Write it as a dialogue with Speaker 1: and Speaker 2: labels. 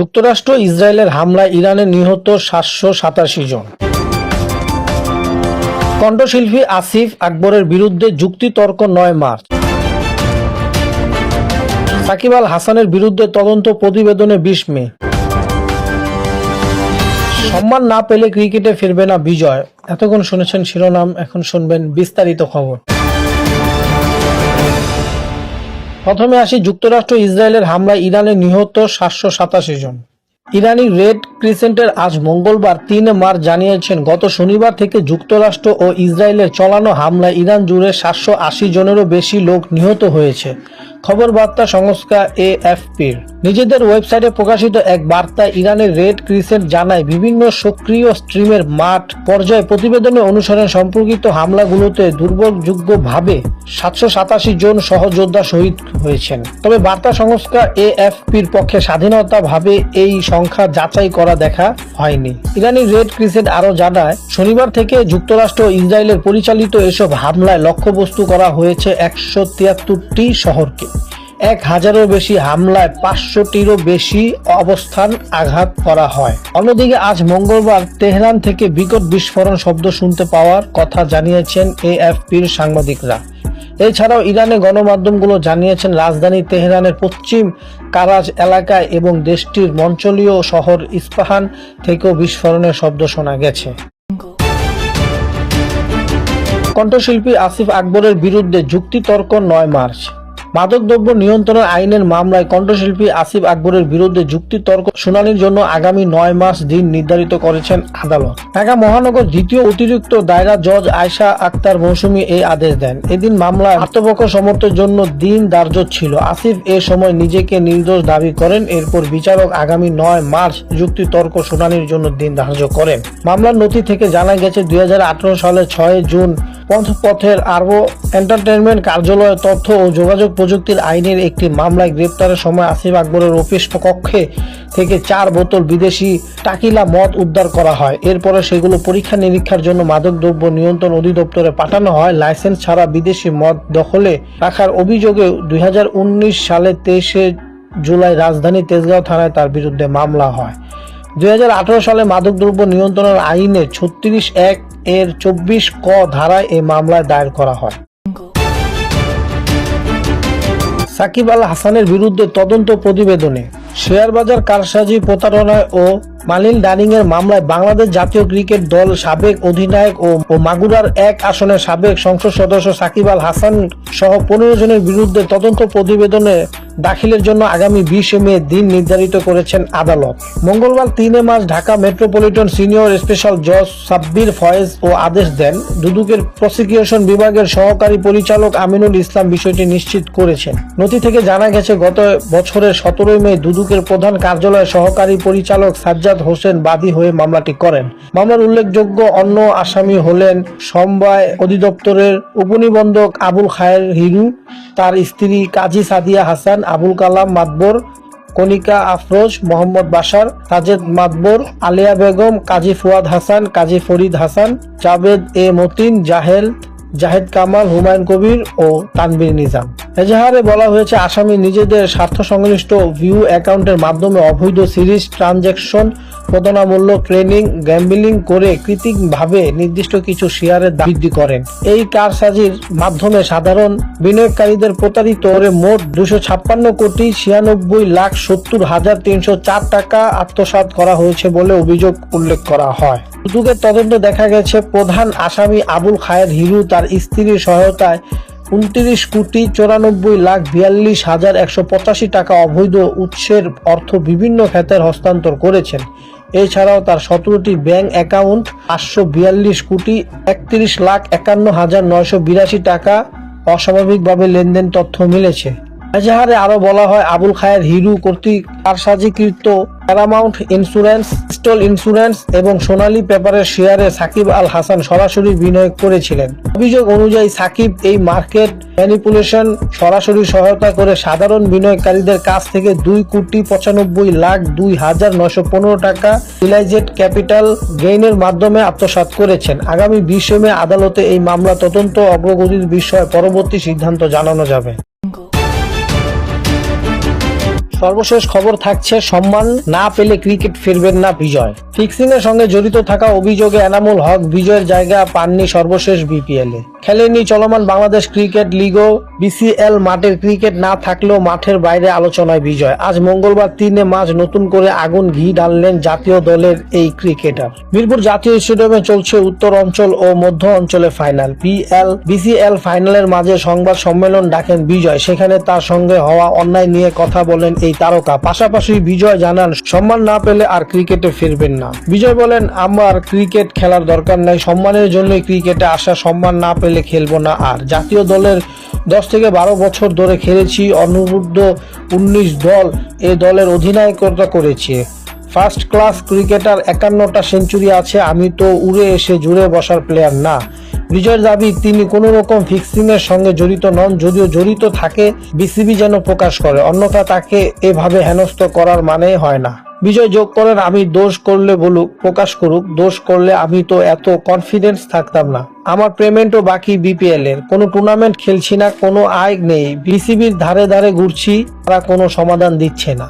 Speaker 1: যুক্তরাষ্ট্র ইসরায়েলের হামলায় ইরানে নিহত ৭৮৭ জন। কণ্ঠশিল্পী আসিফ আকবরের বিরুদ্ধে যুক্তিতর্ক ৯ মার্চ। সাকিব আল হাসানের বিরুদ্ধে তদন্ত প্রতিবেদনে ২০ মে। সম্মান না পেলে ক্রিকেটে ফিরবে না বিজয়। এতক্ষণ শুনেছেন শিরোনাম, এখন শুনবেন বিস্তারিত খবর। প্রথমে আসি যুক্তরাষ্ট্র ইসরায়েলের হামলায় ইরানে নিহত ৭৮৭ জন। ইরানি রেড ক্রিসেন্টের আজ মঙ্গলবার ৩ মার্চ জানিয়েছেন, গত শনিবার থেকে যুক্তরাষ্ট্র ও ইসরায়েলের চালানো হামলায় ইরান জুড়ে ৭৮০ জনেরও বেশি লোক নিহত হয়েছে। খবর বার্তা সংস্থা এএফপির নিজেদের ওয়েবসাইটে প্রকাশিত এক বার্তায় ইরানের রেড ক্রিসেন্ট জানায়, বিভিন্ন সক্রিয় স্ট্রিমের মাঠ পর্যায়ে প্রতিবেদনে অনুসরণ সম্পর্কিত হামলাগুলোতে দুর্ভোগযোগ্যভাবে ৭৮৭ জন সহযোদ্ধা শহীদ হয়েছেন। তবে বার্তা সংস্থা এএফপির পক্ষে স্বাধীনতাভাবে এই সংখ্যা যাচাই করা দেখা হয়নি। ইরানি রেড ক্রিসেন্ট আরও জানায়, শনিবার থেকে যুক্তরাষ্ট্র ও ইসরায়েলের পরিচালিত এসব হামলায় লক্ষ্যবস্তু করা হয়েছে ১৭৩টি শহরকে। ১,০০০-এরও বেশি হামলায় ৫০০টিরও বেশি অবস্থান আঘাত করা হয়। অন্যদিকে আজ মঙ্গলবার তেহরান থেকে বিকট বিস্ফোরণ শব্দ শুনতে পাওয়ার কথা জানিয়েছেন এএফপির সাংবাদিকরা। এছাড়াও ইরানের গণমাধ্যমগুলো জানিয়েছেন, রাজধানী তেহরানের পশ্চিম কারাজ এলাকায় এবং দেশটির অঞ্চলীয় শহর ইস্পাহান থেকেও বিস্ফোরণের শব্দ শোনা গেছে। কণ্ঠশিল্পী আসিফ আকবরের বিরুদ্ধে যুক্তিতর্ক ৯ মার্চ। মাদকদ্রব্য নিয়ন্ত্রণ আইনের মামলায় কণ্ঠশিল্পী আসিফ আকবরের বিরুদ্ধে যুক্তিতর্ক শুনানির জন্য আগামী ৯ মার্চ দিন নির্ধারিত করেছেন আদালত। ঢাকা মহানগর দ্বিতীয় অতিরিক্ত দায়রা জজ আয়শা আক্তার মৌসুমী এই আদেশ দেন। এদিন মামলায় আত্মপক্ষ সমর্থনের জন্য দিন ধার্য ছিল। আসিফ এ সময় নিজেকে নির্দোষ দাবি করেন। এরপর বিচারক আগামী ৯ মার্চ যুক্তিতর্ক শুনানির জন্য দিন ধার্য করেন। মামলার নথি থেকে জানা গেছে, ২০১৮ সালের ৬ জুন পথের আরবো এন্টারটেইনমেন্ট কার্যালয়ে তথ্য ও যোগাযোগ প্রযুক্তির আইনের একটি মামলায় গ্রেপ্তারের সময় আসিফ আকবরের অফিস কক্ষে থেকে ৪ বোতল বিদেশি টাকিলা মদ উদ্ধার করা হয়। এরপরে সেগুলো পরীক্ষা নিরীক্ষার জন্য মাদকদ্রব্য নিয়ন্ত্রণ অধিদপ্তরে পাঠানো হয়। লাইসেন্স ছাড়া বিদেশি মদ দখলে রাখার অভিযোগে ২০১৯ সালের ২৩ জুলাই রাজধানী তেজগাঁও থানায় তার বিরুদ্ধে মামলা হয়। ২০১৮ সালে মাদকদ্রব্য নিয়ন্ত্রণ আইনে ৩৬(১) এর ২৪ ক ধারায় এই মামলায় দায়ের করা হয়। সাকিব আল হাসানের বিরুদ্ধে তদন্ত প্রতিবেদনে শেয়ারবাজার কারসাজি, প্রতারণায় ও মানি লন্ডারিংয়ের মামলায় বাংলাদেশ জাতীয় ক্রিকেট দল সাবেক অধিনায়ক ও মাগুরার ১ আসনের সাবেক সংসদ সদস্য সাকিব আল হাসান সহ ১৫ জনের বিরুদ্ধে তদন্ত প্রতিবেদনে দাখিলের জন্য আগামী ২০ মে দিন নির্ধারিত করেছেন আদালত। মঙ্গলবার ৩ March Dhaka metropolitan senior special জজ সাব্বির ফয়েজ ও আদেশ দেন। দুদকের প্রসিকিউশন বিভাগের সহকারী পরিচালক আমিনুল ইসলাম বিষয়টি নিশ্চিত করেছেন। নথি থেকে জানা গেছে, গত বছরের ১৭ মে দুদকের প্রধান কার্যালয়ের সহকারী পরিচালক সাজ্জাদ হোসেন বাদী হয়ে মামলাটি করেন। মামলার উল্লেখযোগ্য অন্য আসামি হলেন সমবায় অধিদপ্তরের উপনিবন্ধক আবুল খায়ের হিরু, তার স্ত্রী কাজী সাদিয়া হাসান, আবুল কালাম মাতবর, কণিকা আফরোজ, মোহাম্মদ বাশার, তাজেদ মাতবর, আলিয়া বেগম, কাজী ফুয়াদ হাসান, কাজী ফরিদ হাসান, জাবেদ এ মতিন, জাহেদ কামাল, হুমায়ুন কবির ও তানভীর নিজাম। এজাহারে বলা হয়েছে, আসামি নিজেদের স্বার্থ সংশ্লিষ্ট ভিউ অ্যাকাউন্টের মাধ্যমে অবৈধ সিরিজ ট্রানজ্যাকশন, প্রতারণামূলক ট্রেডিং, গ্যাম্বলিং করে কৃত্রিমভাবে নির্দিষ্ট কিছু শেয়ারের দাম বৃদ্ধি করেন। এই কারসাজির মাধ্যমে সাধারণ বিনিয়োগকারীদের প্রতারিত করে মোট ২৫৬,৯,৭০,৩০৪ টাকা আত্মসাৎ করা হয়েছে বলে অভিযোগ উল্লেখ করা হয়। দুদকের তদন্তে দেখা গেছে, প্রধান আসামি আবুল খায়ের হিরু তার স্ত্রীর সহায়তায় ২৯,৪২,৪২,১৮৫ টাকা অবৈধ উৎসের অর্থ বিভিন্ন খাতের হস্তান্তর করেছেন। এছাড়াও তার ১৭টি ব্যাংক অ্যাকাউন্ট ৫৪২,৩১,৫১,৯৮২ টাকা অস্বাভাবিকভাবে লেনদেন তথ্য মিলেছে। এজাহারে আরো বলা হয়, আবুল খায়ের হিরু কর্তৃক কারসাজিকৃত প্যারামাউন্ট ইন্স্যুরেন্স, স্টল ইন্স্যুরেন্স এবং সোনালী পেপারের শেয়ারে সাকিব আল হাসান সরাসরি বিনিয়োগ করেছিলেন। অভিযোগ অনুযায়ী সাকিব এই মার্কেট ম্যানিপুলেশন সরাসরি সহায়তা করে সাধারণ বিনিয়োগকারীদের কাছ থেকে ২,৯৫,২,৯১৫ টাকা রিলাইজড ক্যাপিটাল গেইনের মাধ্যমে আত্মসাৎ করেছেন। আগামী ২০ মে আদালতে এই মামলা তদন্ত অগ্রগতির বিষয়ে পরবর্তী সিদ্ধান্ত জানানো যাবে। সর্বশেষ খবর থাকছে, সম্মান না পেলে ক্রিকেট ফিরবেন না বিজয়। ফিক্সিং এর সঙ্গে জড়িত থাকা অভিযোগে এনামুল হক বিজয়ের জায়গা পাননি সর্বশেষ বিপিএল এ। খেলেনি চলমান বাংলাদেশ ক্রিকেট লিগও। বিসিএল মাঠের ক্রিকেট না থাকলেও মাঠের বাইরে আলোচনায় বিজয়। আজ মঙ্গলবার 3 মার্চ নতুন করে আগুন ঘি ঢাললেন জাতীয় দলের এই ক্রিকেটার। মিরপুর জাতীয় স্টেডিয়ামে চলছে উত্তর অঞ্চল ও মধ্য অঞ্চলে ফাইনাল। বিসিএল ফাইনালের মাঝে সংবাদ সম্মেলন ডাকেন বিজয়। সেখানে তার সঙ্গে হওয়া অন্যায় নিয়ে কথা বলেন এই তারকা। পাশাপাশি বিজয় জানান, সম্মান না পেলে আর ক্রিকেটে ফিরবেন না। বিজয় বলেন, আমার ক্রিকেট খেলার দরকার নাই, সম্মানের জন্যই ক্রিকেটে আসা, সম্মান না পেলে খেলবো না আর। জাতীয় দলের 10 থেকে 12 বছর ধরে খেলেছি, অনূর্ধ্ব 19 দল এ দলের অধিনায়কতা করেছি। ফার্স্ট ক্লাস ক্রিকেটার, 51টা সেঞ্চুরি আছে, আমি তো উড়ে এসে জুড়ে বসার প্লেয়ার না। বিজয়ের দাবি, তিনি কোনো রকম ফিক্সিং এর সঙ্গে জড়িত নন, যদিও জড়িত থাকে বিসিবি যেন প্রকাশ করে, অন্যথা তাকে এভাবে হেনস্থ করার মানে হয় না। বিজয় যোগ করেন, আমি দোষ করলে বলুক, প্রকাশ করুক, দোষ করলে আমি তো এত কনফিডেন্স থাকতাম না। আমার পেমেন্টও বাকি বিপিএল এর, কোনো টুর্নামেন্ট খেলছি না, কোনো আয় নেই, বিসিবির ধারে ধারে ঘুরছি, তারা কোনো সমাধান দিচ্ছে না।